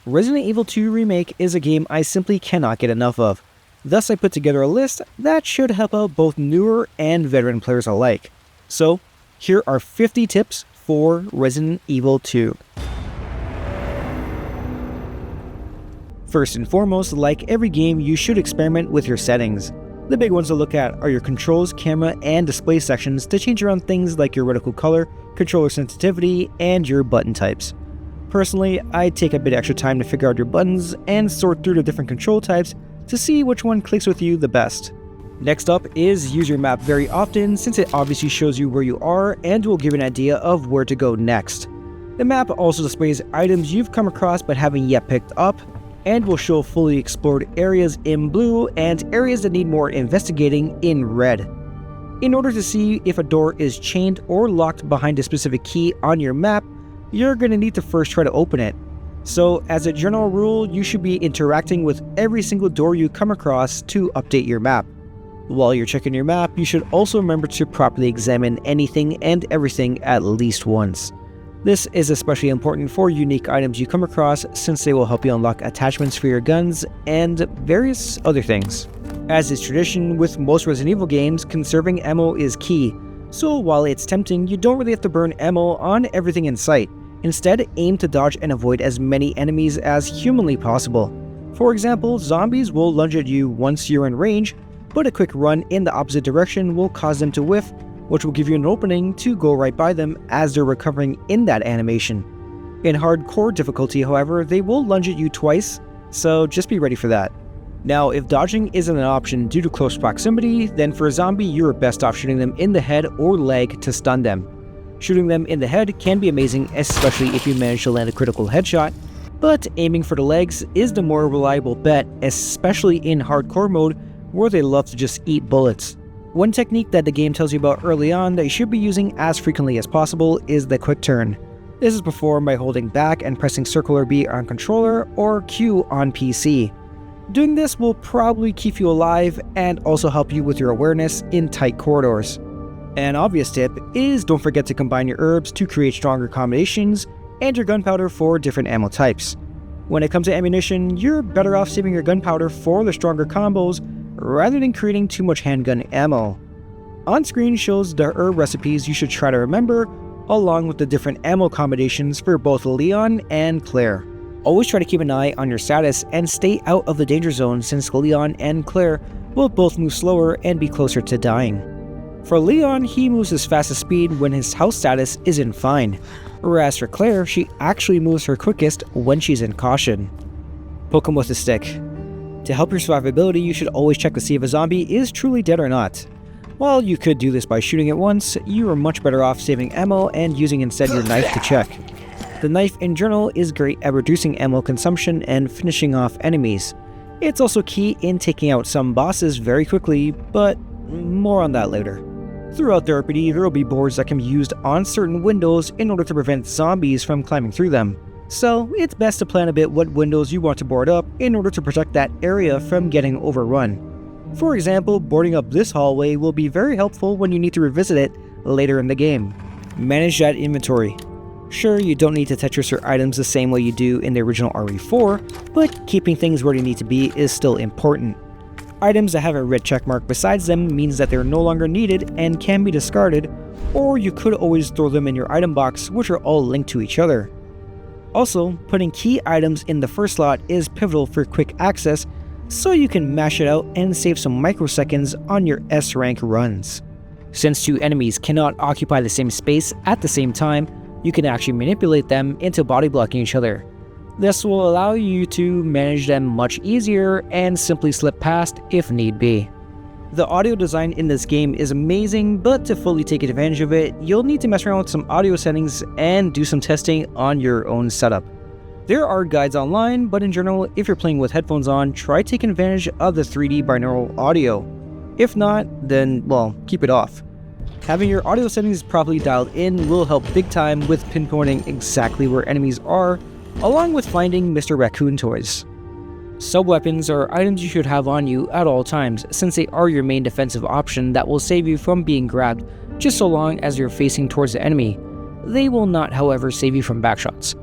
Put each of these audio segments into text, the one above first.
Resident Evil 2 Remake is a game I simply cannot get enough of. Thus I put together a list that should help out both newer and veteran players alike. So, here are 50 tips for Resident Evil 2. First and foremost, like every game, you should experiment with your settings. The big ones to look at are your controls, camera, and display sections to change around things like your reticle color, controller sensitivity, and your button types. Personally, I take a bit extra time to figure out your buttons and sort through the different control types to see which one clicks with you the best. Next up is use your map very often, since it obviously shows you where you are and will give an idea of where to go next. The map also displays items you've come across but haven't yet picked up, and will show fully explored areas in blue and areas that need more investigating in red. In order to see if a door is chained or locked behind a specific key on your map, you're going to need to first try to open it. So as a general rule, you should be interacting with every single door you come across to update your map. While you're checking your map, you should also remember to properly examine anything and everything at least once. This is especially important for unique items you come across, since they will help you unlock attachments for your guns and various other things. As is tradition with most Resident Evil games, conserving ammo is key, so while it's tempting, you don't really have to burn ammo on everything in sight. Instead, aim to dodge and avoid as many enemies as humanly possible. For example, zombies will lunge at you once you're in range, but a quick run in the opposite direction will cause them to whiff, which will give you an opening to go right by them as they're recovering in that animation. In hardcore difficulty, however, they will lunge at you twice, so just be ready for that. Now, if dodging isn't an option due to close proximity, then for a zombie, you're best off shooting them in the head or leg to stun them. Shooting them in the head can be amazing, especially if you manage to land a critical headshot, but aiming for the legs is the more reliable bet, especially in hardcore mode where they love to just eat bullets. One technique that the game tells you about early on that you should be using as frequently as possible is the quick turn. This is performed by holding back and pressing circle or B on controller or Q on PC. Doing this will probably keep you alive and also help you with your awareness in tight corridors. An obvious tip is don't forget to combine your herbs to create stronger combinations and your gunpowder for different ammo types. When it comes to ammunition, you're better off saving your gunpowder for the stronger combos rather than creating too much handgun ammo. On screen shows the herb recipes you should try to remember, along with the different ammo combinations for both Leon and Claire. Always try to keep an eye on your status and stay out of the danger zone, since Leon and Claire will both move slower and be closer to dying. For Leon, he moves his fastest speed when his health status is in fine, whereas for Claire, she actually moves her quickest when she's in caution. Poke him with a stick. To help your survivability, you should always check to see if a zombie is truly dead or not. While you could do this by shooting it once, you are much better off saving ammo and using instead your knife to check. The knife in general is great at reducing ammo consumption and finishing off enemies. It's also key in taking out some bosses very quickly, but more on that later. Throughout the RPD, there will be boards that can be used on certain windows in order to prevent zombies from climbing through them. So it's best to plan a bit what windows you want to board up in order to protect that area from getting overrun. For example, boarding up this hallway will be very helpful when you need to revisit it later in the game. Manage that inventory. Sure, you don't need to Tetris your items the same way you do in the original RE4, but keeping things where they need to be is still important. Items that have a red checkmark besides them means that they're no longer needed and can be discarded, or you could always throw them in your item box, which are all linked to each other. Also, putting key items in the first slot is pivotal for quick access, so you can mash it out and save some microseconds on your S rank runs. Since two enemies cannot occupy the same space at the same time, you can actually manipulate them into body blocking each other. This will allow you to manage them much easier and simply slip past if need be. The audio design in this game is amazing, but to fully take advantage of it, you'll need to mess around with some audio settings and do some testing on your own setup. There are guides online, but in general, if you're playing with headphones on, try taking advantage of the 3D binaural audio. If not, then, well, keep it off. Having your audio settings properly dialed in will help big time with pinpointing exactly where enemies are, along with finding Mr. Raccoon toys. Sub-weapons are items you should have on you at all times, since they are your main defensive option that will save you from being grabbed just so long as you're facing towards the enemy. They will not, however, save you from backshots.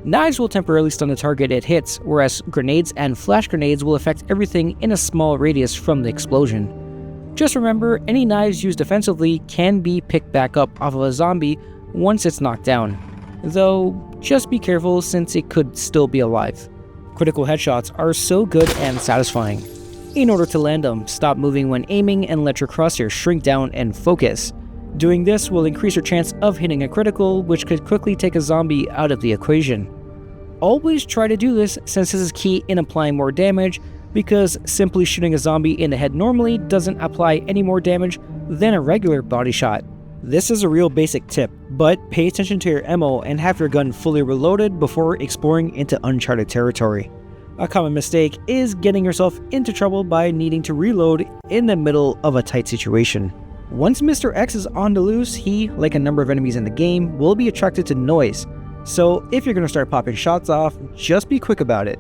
Knives will temporarily stun the target it hits, whereas grenades and flash grenades will affect everything in a small radius from the explosion. Just remember, any knives used defensively can be picked back up off of a zombie once it's knocked down, though just be careful since it could still be alive. Critical headshots are so good and satisfying. In order to land them, stop moving when aiming and let your crosshair shrink down and focus. Doing this will increase your chance of hitting a critical, which could quickly take a zombie out of the equation. Always try to do this since this is key in applying more damage, because simply shooting a zombie in the head normally doesn't apply any more damage than a regular body shot. This is a real basic tip, but pay attention to your ammo and have your gun fully reloaded before exploring into uncharted territory. A common mistake is getting yourself into trouble by needing to reload in the middle of a tight situation. Once Mr. X is on the loose, he, like a number of enemies in the game, will be attracted to noise. So if you're going to start popping shots off, just be quick about it.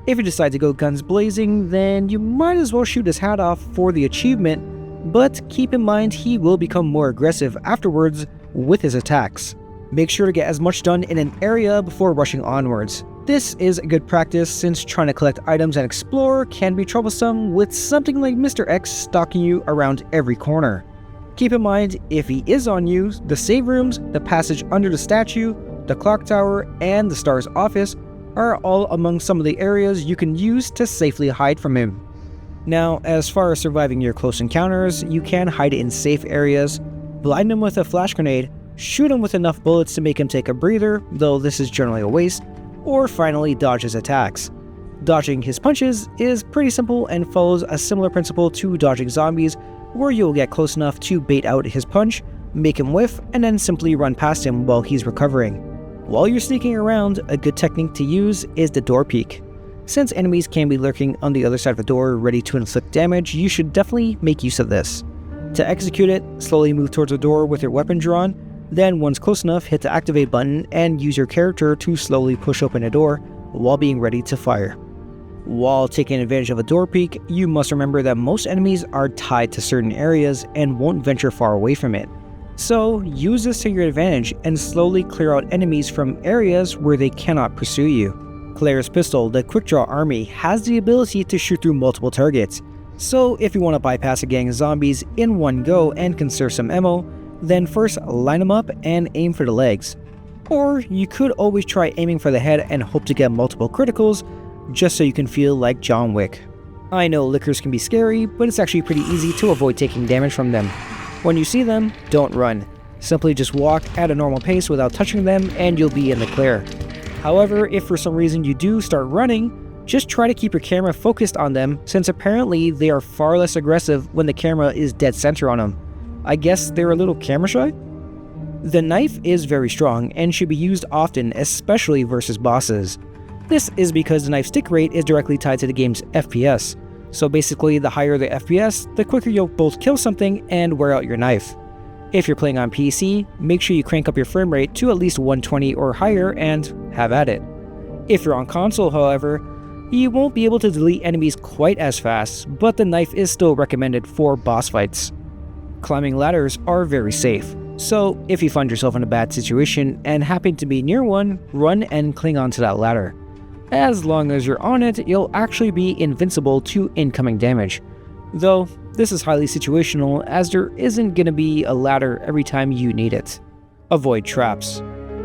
If you decide to go guns blazing, then you might as well shoot his hat off for the achievement, but keep in mind he will become more aggressive afterwards with his attacks. Make sure to get as much done in an area before rushing onwards. This is a good practice since trying to collect items and explore can be troublesome with something like Mr. X stalking you around every corner. Keep in mind, if he is on you, the save rooms, the passage under the statue, the clock tower, and the star's office are all among some of the areas you can use to safely hide from him. Now, as far as surviving your close encounters, you can hide in safe areas, blind him with a flash grenade, shoot him with enough bullets to make him take a breather, though this is generally a waste, or finally dodge his attacks. Dodging his punches is pretty simple and follows a similar principle to dodging zombies, where you'll get close enough to bait out his punch, make him whiff, and then simply run past him while he's recovering. While you're sneaking around, a good technique to use is the door peek. Since enemies can be lurking on the other side of a door ready to inflict damage, you should definitely make use of this. To execute it, slowly move towards the door with your weapon drawn, then once close enough, hit the activate button and use your character to slowly push open a door while being ready to fire. While taking advantage of a door peek, you must remember that most enemies are tied to certain areas and won't venture far away from it. So use this to your advantage and slowly clear out enemies from areas where they cannot pursue you. Claire's pistol, the Quick Draw Army, has the ability to shoot through multiple targets. So if you want to bypass a gang of zombies in one go and conserve some ammo, then first line them up and aim for the legs. Or you could always try aiming for the head and hope to get multiple criticals, just so you can feel like John Wick. I know lickers can be scary, but it's actually pretty easy to avoid taking damage from them. When you see them, don't run. Simply just walk at a normal pace without touching them and you'll be in the clear. However, if for some reason you do start running, just try to keep your camera focused on them since apparently they are far less aggressive when the camera is dead center on them. I guess they're a little camera shy? The knife is very strong and should be used often, especially versus bosses. This is because the knife stick rate is directly tied to the game's FPS. So basically, the higher the FPS, the quicker you'll both kill something and wear out your knife. If you're playing on PC, make sure you crank up your frame rate to at least 120 or higher and have at it. If you're on console, however, you won't be able to delete enemies quite as fast, but the knife is still recommended for boss fights. Climbing ladders are very safe, so if you find yourself in a bad situation and happen to be near one, run and cling onto that ladder. As long as you're on it, you'll actually be invincible to incoming damage. Though, this is highly situational as there isn't gonna be a ladder every time you need it. Avoid traps.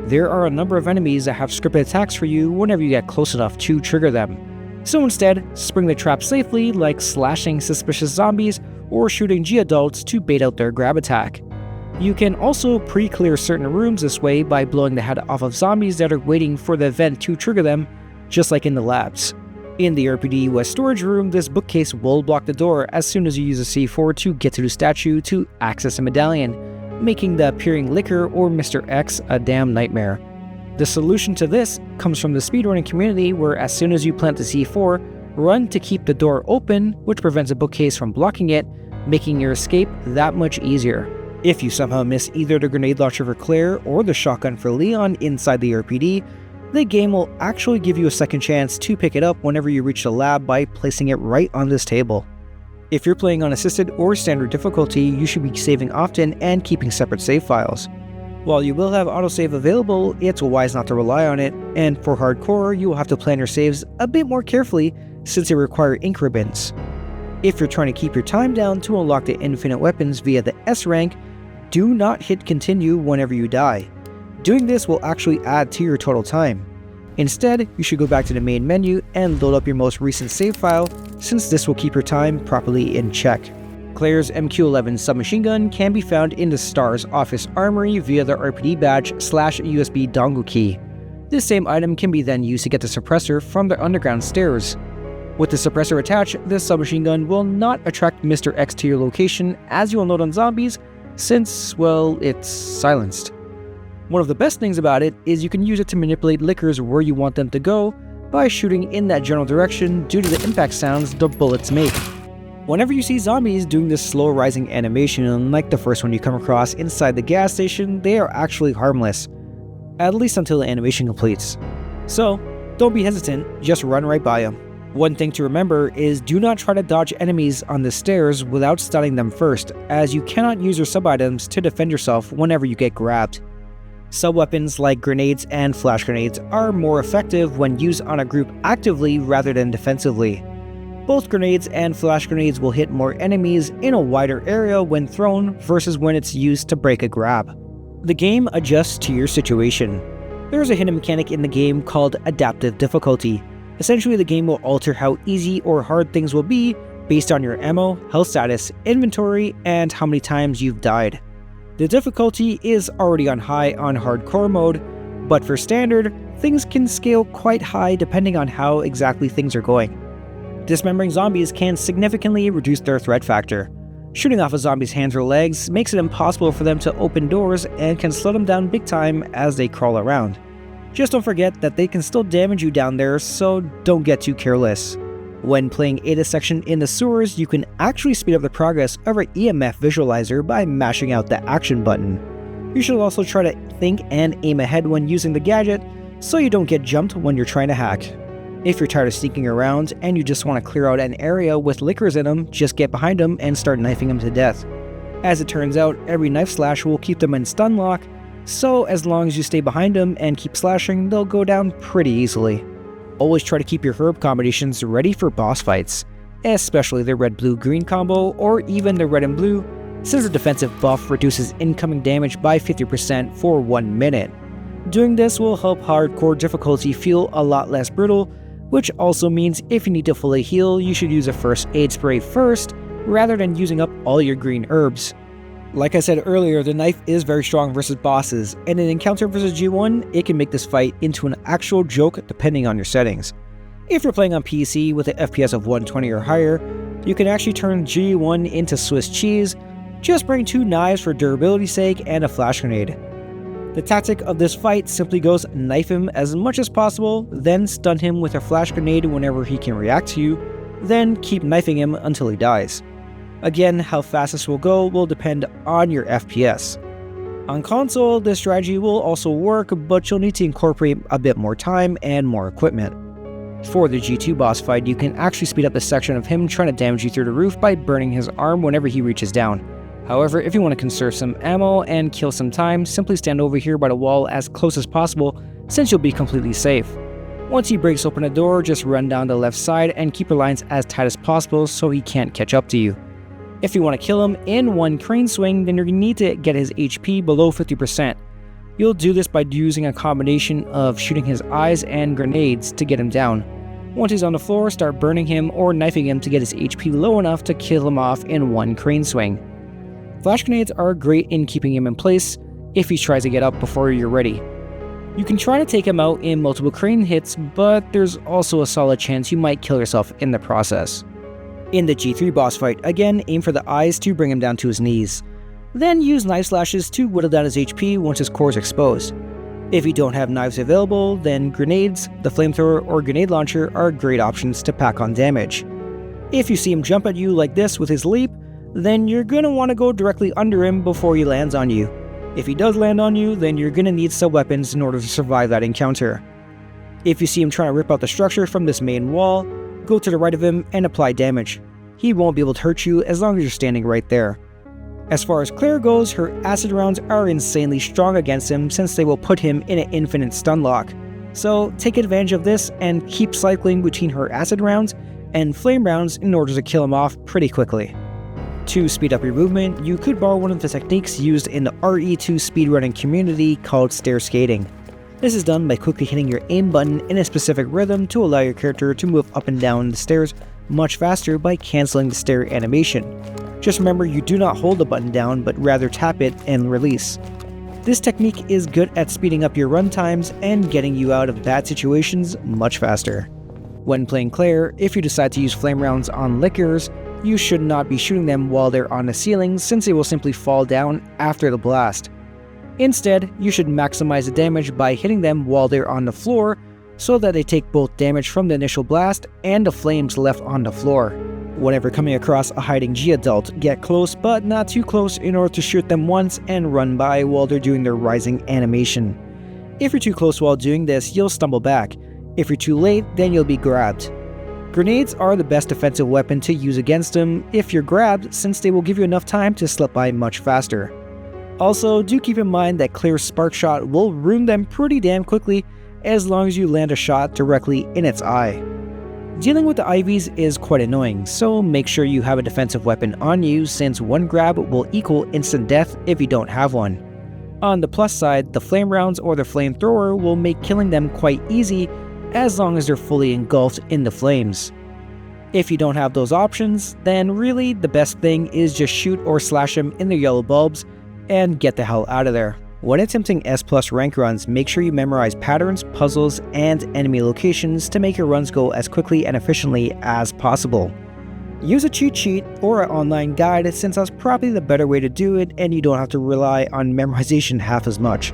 There are a number of enemies that have scripted attacks for you whenever you get close enough to trigger them. So instead, spring the trap safely, like slashing suspicious zombies or shooting G-adults to bait out their grab attack. You can also pre-clear certain rooms this way by blowing the head off of zombies that are waiting for the event to trigger them, just like in the labs. In the RPD West storage room, this bookcase will block the door as soon as you use a C4 to get to the statue to access a medallion, making the appearing Licker or Mr. X a damn nightmare. The solution to this comes from the speedrunning community, where as soon as you plant the C4, run to keep the door open, which prevents a bookcase from blocking it, making your escape that much easier. If you somehow miss either the grenade launcher for Claire or the shotgun for Leon inside the RPD, the game will actually give you a second chance to pick it up whenever you reach the lab by placing it right on this table. If you're playing on assisted or standard difficulty, you should be saving often and keeping separate save files. While you will have autosave available, it's wise not to rely on it, and for hardcore, you will have to plan your saves a bit more carefully since they require ink ribbons. If you're trying to keep your time down to unlock the infinite weapons via the S rank, do not hit continue whenever you die. Doing this will actually add to your total time. Instead, you should go back to the main menu and load up your most recent save file, since this will keep your time properly in check. Claire's MQ-11 submachine gun can be found in the STARS office armory via the RPD badge / USB dongle key. This same item can be then used to get the suppressor from the underground stairs. With the suppressor attached, this submachine gun will not attract Mr. X to your location as you will note on zombies, since, well, it's silenced. One of the best things about it is you can use it to manipulate lickers where you want them to go by shooting in that general direction due to the impact sounds the bullets make. Whenever you see zombies doing this slow rising animation like the first one you come across inside the gas station, they are actually harmless, at least until the animation completes. So, don't be hesitant, just run right by them. One thing to remember is do not try to dodge enemies on the stairs without stunning them first, as you cannot use your sub-items to defend yourself whenever you get grabbed. Sub-weapons like grenades and flash grenades are more effective when used on a group actively rather than defensively. Both grenades and flash grenades will hit more enemies in a wider area when thrown versus when it's used to break a grab. The game adjusts to your situation. There is a hidden mechanic in the game called adaptive difficulty. Essentially, the game will alter how easy or hard things will be based on your ammo, health status, inventory, and how many times you've died. The difficulty is already on high on hardcore mode, but for standard, things can scale quite high depending on how exactly things are going. Dismembering zombies can significantly reduce their threat factor. Shooting off a zombie's hands or legs makes it impossible for them to open doors and can slow them down big time as they crawl around. Just don't forget that they can still damage you down there, so don't get too careless. When playing Ada section in the sewers, you can actually speed up the progress of our EMF visualizer by mashing out the action button. You should also try to think and aim ahead when using the gadget, so you don't get jumped when you're trying to hack. If you're tired of sneaking around and you just want to clear out an area with lickers in them, just get behind them and start knifing them to death. As it turns out, every knife slash will keep them in stun lock, so as long as you stay behind them and keep slashing, they'll go down pretty easily. Always try to keep your herb combinations ready for boss fights, especially the red-blue-green combo or even the red and blue, since the defensive buff reduces incoming damage by 50% for 1 minute. Doing this will help hardcore difficulty feel a lot less brutal, which also means if you need to fully heal, you should use a first aid spray first, rather than using up all your green herbs. Like I said earlier, the knife is very strong versus bosses, and in Encounter vs G1, it can make this fight into an actual joke depending on your settings. If you're playing on PC with an FPS of 120 or higher, you can actually turn G1 into Swiss cheese. Just bring 2 knives for durability's sake and a flash grenade. The tactic of this fight simply goes knife him as much as possible, then stun him with a flash grenade whenever he can react to you, then keep knifing him until he dies. Again, how fast this will go will depend on your FPS. On console, this strategy will also work, but you'll need to incorporate a bit more time and more equipment. For the G2 boss fight, you can actually speed up the section of him trying to damage you through the roof by burning his arm whenever he reaches down. However, if you want to conserve some ammo and kill some time, simply stand over here by the wall as close as possible, since you'll be completely safe. Once he breaks open a door, just run down the left side and keep your lines as tight as possible so he can't catch up to you. If you want to kill him in one crane swing, then you're going to need to get his HP below 50%. You'll do this by using a combination of shooting his eyes and grenades to get him down. Once he's on the floor, start burning him or knifing him to get his HP low enough to kill him off in one crane swing. Flash grenades are great in keeping him in place if he tries to get up before you're ready. You can try to take him out in multiple crane hits, but there's also a solid chance you might kill yourself in the process. In the G3 boss fight, again aim for the eyes to bring him down to his knees. Then use knife slashes to whittle down his HP once his core is exposed. If you don't have knives available, then grenades, the flamethrower, or grenade launcher are great options to pack on damage. If you see him jump at you like this with his leap, then you're going to want to go directly under him before he lands on you. If he does land on you, then you're going to need sub-weapons in order to survive that encounter. If you see him trying to rip out the structure from this main wall, go to the right of him and apply damage. He won't be able to hurt you as long as you're standing right there. As far as Claire goes, her acid rounds are insanely strong against him since they will put him in an infinite stun lock. So take advantage of this and keep cycling between her acid rounds and flame rounds in order to kill him off pretty quickly. To speed up your movement, you could borrow one of the techniques used in the RE2 speedrunning community called stair skating. This is done by quickly hitting your aim button in a specific rhythm to allow your character to move up and down the stairs much faster by cancelling the stair animation. Just remember, you do not hold the button down, but rather tap it and release. This technique is good at speeding up your run times and getting you out of bad situations much faster. When playing Claire, if you decide to use flame rounds on lickers, you should not be shooting them while they're on the ceiling since they will simply fall down after the blast. Instead, you should maximize the damage by hitting them while they're on the floor so that they take both damage from the initial blast and the flames left on the floor. Whenever coming across a hiding G-adult, get close but not too close in order to shoot them once and run by while they're doing their rising animation. If you're too close while doing this, you'll stumble back. If you're too late, then you'll be grabbed. Grenades are the best defensive weapon to use against them if you're grabbed, since they will give you enough time to slip by much faster. Also, do keep in mind that Claire's spark shot will ruin them pretty damn quickly as long as you land a shot directly in its eye. Dealing with the IVs is quite annoying, so make sure you have a defensive weapon on you since one grab will equal instant death if you don't have one. On the plus side, the flame rounds or the flamethrower will make killing them quite easy as long as they're fully engulfed in the flames. If you don't have those options, then really the best thing is just shoot or slash them in the yellow bulbs and get the hell out of there. When attempting S+ rank runs, make sure you memorize patterns, puzzles, and enemy locations to make your runs go as quickly and efficiently as possible. Use a cheat sheet or an online guide since that's probably the better way to do it and you don't have to rely on memorization half as much.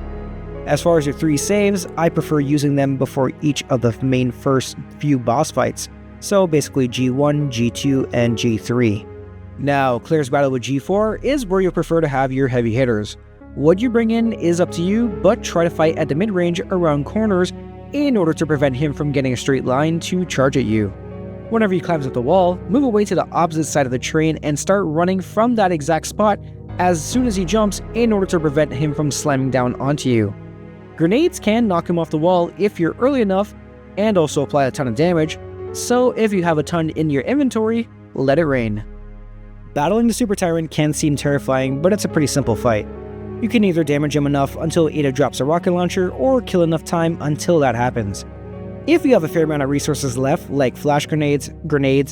As far as your 3 saves, I prefer using them before each of the main first few boss fights, so basically G1, G2, and G3. Now, Claire's battle with G4 is where you'll prefer to have your heavy hitters. What you bring in is up to you, but try to fight at the mid-range around corners in order to prevent him from getting a straight line to charge at you. Whenever he climbs up the wall, move away to the opposite side of the train and start running from that exact spot as soon as he jumps in order to prevent him from slamming down onto you. Grenades can knock him off the wall if you're early enough and also apply a ton of damage, so if you have a ton in your inventory, let it rain. Battling the Super Tyrant can seem terrifying, but it's a pretty simple fight. You can either damage him enough until Ada drops a rocket launcher or kill enough time until that happens. If you have a fair amount of resources left, like flash grenades,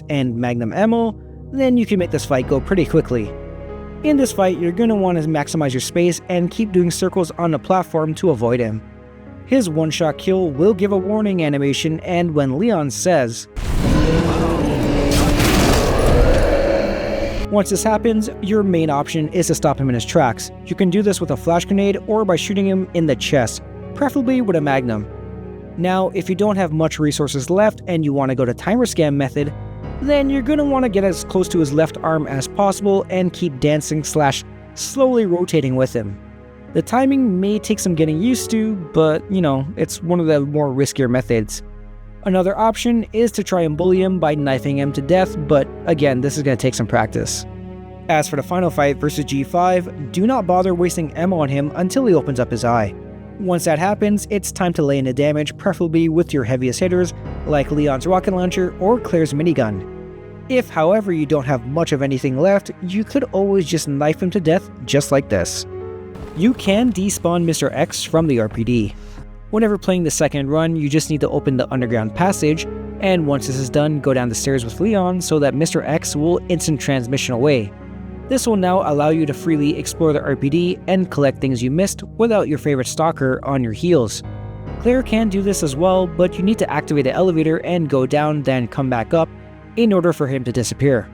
and magnum ammo, then you can make this fight go pretty quickly. In this fight, you're going to want to maximize your space and keep doing circles on the platform to avoid him. His one-shot kill will give a warning animation, and when Leon says, once this happens, your main option is to stop him in his tracks. You can do this with a flash grenade or by shooting him in the chest, preferably with a magnum. Now, if you don't have much resources left and you want to go to timer scam method, then you're going to want to get as close to his left arm as possible and keep dancing / slowly rotating with him. The timing may take some getting used to, but it's one of the more riskier methods. Another option is to try and bully him by knifing him to death, but again, this is going to take some practice. As for the final fight versus G5, do not bother wasting ammo on him until he opens up his eye. Once that happens, it's time to lay in the damage, preferably with your heaviest hitters, like Leon's rocket launcher or Claire's minigun. If, however, you don't have much of anything left, you could always just knife him to death just like this. You can despawn Mr. X from the RPD. Whenever playing the second run, you just need to open the underground passage, and once this is done, go down the stairs with Leon so that Mr. X will instant transmission away. This will now allow you to freely explore the RPD and collect things you missed without your favorite stalker on your heels. Claire can do this as well, but you need to activate the elevator and go down, then come back up in order for him to disappear.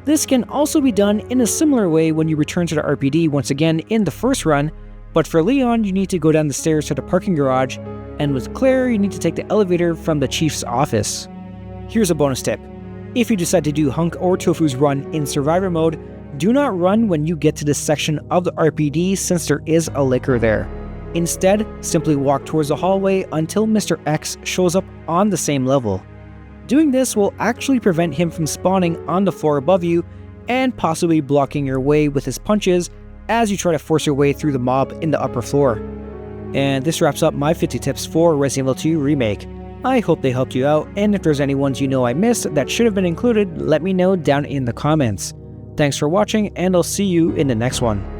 This can also be done in a similar way when you return to the RPD once again in the first run, but for Leon you need to go down the stairs to the parking garage, and with Claire you need to take the elevator from the chief's office. Here's a bonus tip. If you decide to do Hunk or Tofu's run in survivor mode, do not run when you get to this section of the RPD since there is a licker there. Instead, simply walk towards the hallway until Mr. X shows up on the same level. Doing this will actually prevent him from spawning on the floor above you and possibly blocking your way with his punches as you try to force your way through the mob in the upper floor. And this wraps up my 50 tips for Resident Evil 2 Remake. I hope they helped you out, and if there's any ones you know I missed that should have been included, let me know down in the comments. Thanks for watching, and I'll see you in the next one.